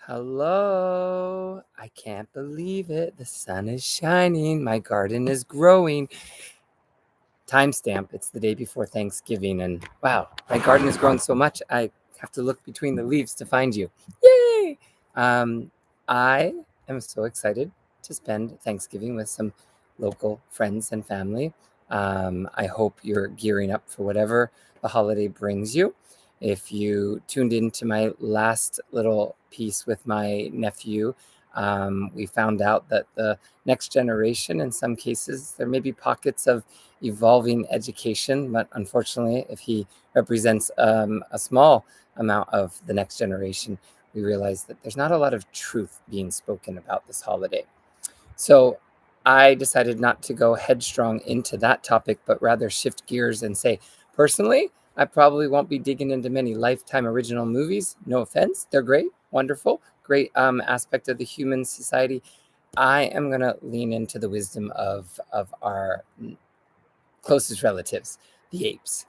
Hello. I can't believe it. The sun is shining. My garden is growing. Timestamp. It's the day before Thanksgiving. And wow, my garden has grown so much. I have to look between the leaves to find you. Yay. I am so excited to spend Thanksgiving with some local friends and family. I hope you're gearing up for whatever the holiday brings you. If you tuned into my last little piece with my nephew, we found out that the next generation, in some cases, there may be pockets of evolving education, but unfortunately, if he represents a small amount of the next generation, we realize that there's not a lot of truth being spoken about this holiday. So I decided not to go headstrong into that topic, but rather shift gears and say, personally, I probably won't be digging into many Lifetime original movies. No offense, they're great, wonderful, great aspect of the human society. I am going to lean into the wisdom of our closest relatives, the apes.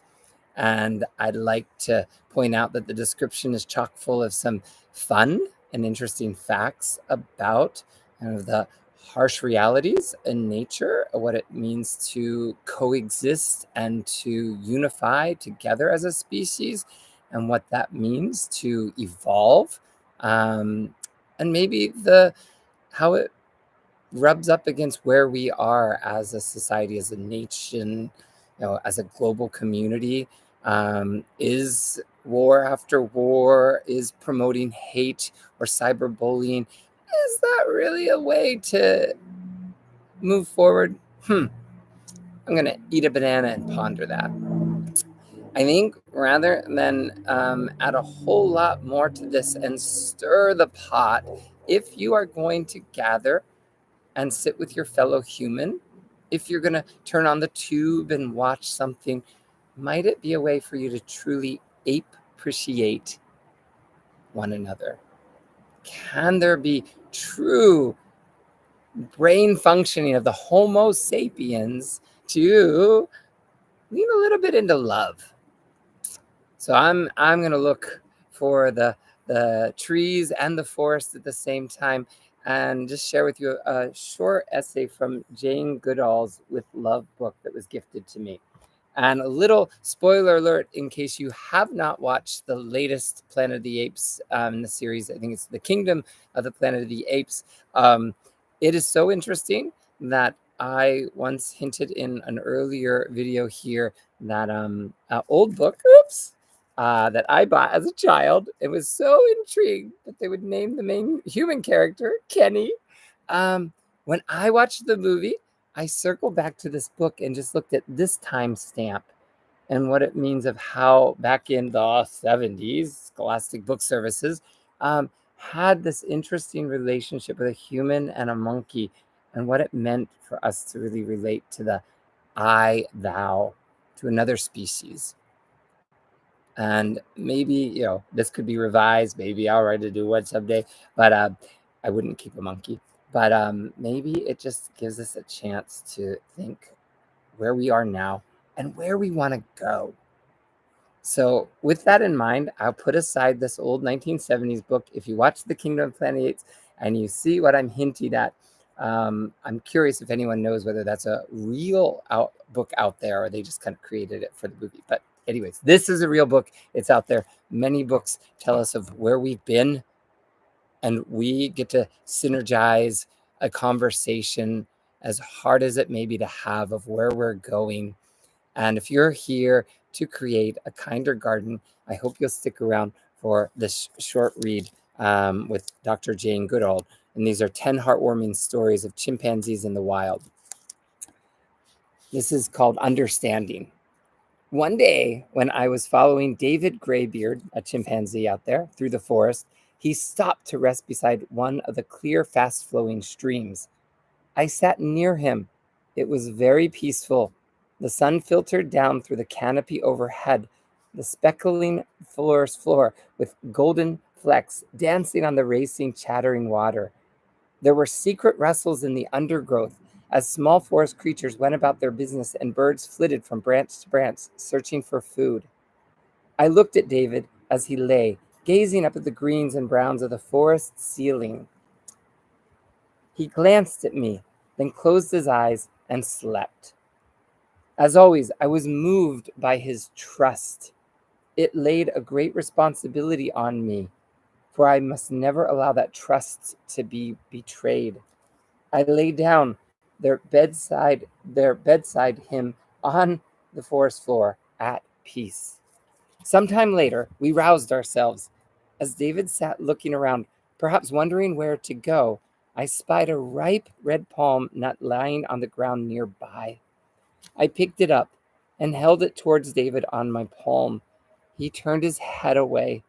And I'd like to point out that the description is chock full of some fun and interesting facts about kind of the harsh realities in nature, what it means to coexist and to unify together as a species, and what that means to evolve, and maybe how it rubs up against where we are as a society, as a nation, as a global community. Is war after war, is promoting hate or cyberbullying, is that really a way to move forward? I'm going to eat a banana and ponder that. I think rather than add a whole lot more to this and stir the pot, if you are going to gather and sit with your fellow human, if you're going to turn on the tube and watch something, might it be a way for you to truly appreciate one another? Can there be true brain functioning of the Homo sapiens to lean a little bit into love? So I'm going to look for the trees and the forest at the same time, and just share with you a short essay from Jane Goodall's With Love book that was gifted to me. And a little spoiler alert in case you have not watched the latest Planet of the Apes in the series. I think it's The Kingdom of the Planet of the Apes. It is so interesting that I once hinted in an earlier video here that old book, that I bought as a child. It was so intrigued that they would name the main human character Kenny. When I watched the movie, I circled back to this book and just looked at this timestamp and what it means of how back in the 70s, Scholastic Book Services had this interesting relationship with a human and a monkey, and what it meant for us to really relate to the I, thou, to another species. And maybe, this could be revised. Maybe I'll write a new one someday, but I wouldn't keep a monkey. But maybe it just gives us a chance to think where we are now and where we want to go. So with that in mind, I'll put aside this old 1970s book. If you watch The Kingdom of Planet Apes and you see what I'm hinting at, I'm curious if anyone knows whether that's a real book out there or they just kind of created it for the movie. But anyways, this is a real book. It's out there. Many books tell us of where we've been, and we get to synergize a conversation, as hard as it may be to have, of where we're going. And if you're here to create a kinder garden, I hope you'll stick around for this short read with Dr. Jane Goodall. And these are 10 heartwarming stories of chimpanzees in the wild. This is called Understanding. One day, when I was following David Graybeard, a chimpanzee out there, through the forest, he stopped to rest beside one of the clear, fast-flowing streams. I sat near him. It was very peaceful. The sun filtered down through the canopy overhead, the speckling forest floor with golden flecks dancing on the racing, chattering water. There were secret rustles in the undergrowth as small forest creatures went about their business and birds flitted from branch to branch, searching for food. I looked at David as he lay, gazing up at the greens and browns of the forest ceiling. He glanced at me, then closed his eyes and slept. As always, I was moved by his trust. It laid a great responsibility on me, for I must never allow that trust to be betrayed. I lay down their bedside him on the forest floor at peace. Sometime later, we roused ourselves. As David sat looking around, perhaps wondering where to go, I spied a ripe red palm nut lying on the ground nearby. I picked it up and held it towards David on my palm. He turned his head away.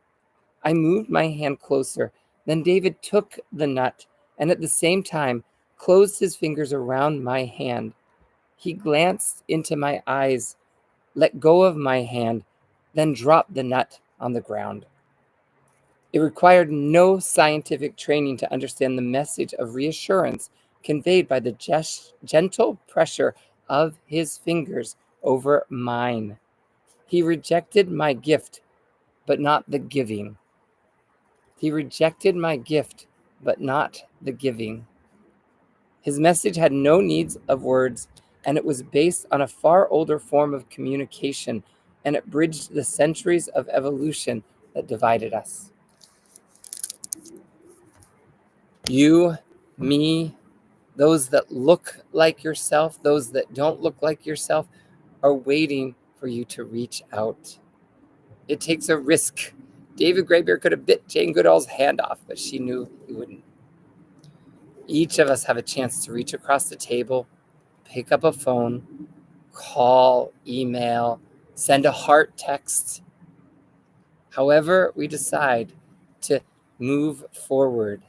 I moved my hand closer. Then David took the nut and at the same time closed his fingers around my hand. He glanced into my eyes, let go of my hand, then dropped the nut on the ground. It required no scientific training to understand the message of reassurance conveyed by the gentle pressure of his fingers over mine. He rejected my gift, but not the giving. He rejected my gift, but not the giving. His message had no needs of words, and it was based on a far older form of communication, and it bridged the centuries of evolution that divided us. You, me, those that look like yourself, those that don't look like yourself, are waiting for you to reach out. It takes a risk. David Graybeard could have bit Jane Goodall's hand off, but she knew he wouldn't. Each of us have a chance to reach across the table, pick up a phone, call, email, send a heart text. However, we decide to move forward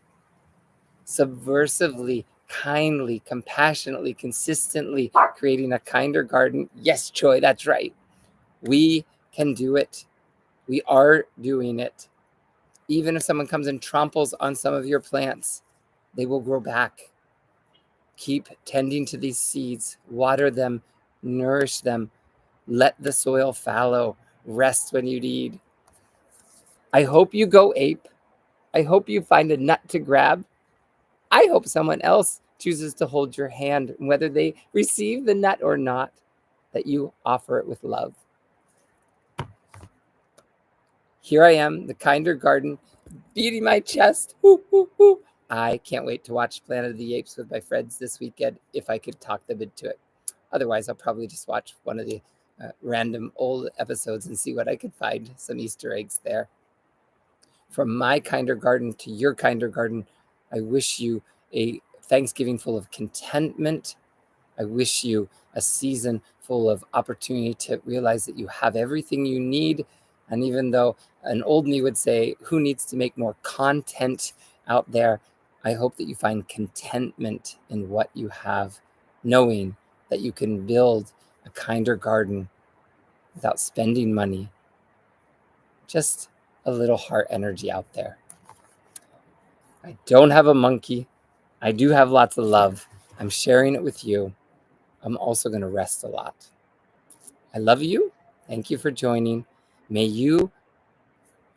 subversively, kindly, compassionately, consistently, creating a kinder garden. Yes, Troy, that's right. We can do it. We are doing it. Even if someone comes and tramples on some of your plants, they will grow back. Keep tending to these seeds, water them, nourish them, let the soil fallow, rest when you need. I hope you go ape. I hope you find a nut to grab. I hope someone else chooses to hold your hand, whether they receive the nut or not, that you offer it with love. Here I am, the kinder garden, beating my chest. Woo, woo, woo. I can't wait to watch Planet of the Apes with my friends this weekend if I could talk them into it. Otherwise, I'll probably just watch one of the random old episodes and see what I could find, some Easter eggs there. From my kinder garden to your kinder garden, I wish you a Thanksgiving full of contentment. I wish you a season full of opportunity to realize that you have everything you need. And even though an old me would say, who needs to make more content out there? I hope that you find contentment in what you have, knowing that you can build a kinder garden without spending money. Just a little heart energy out there. I don't have a monkey. I do have lots of love. I'm sharing it with you. I'm also going to rest a lot. I love you. Thank you for joining. May you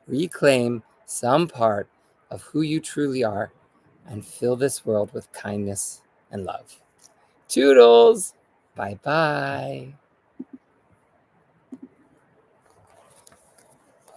reclaim some part of who you truly are and fill this world with kindness and love. Toodles. Bye-bye.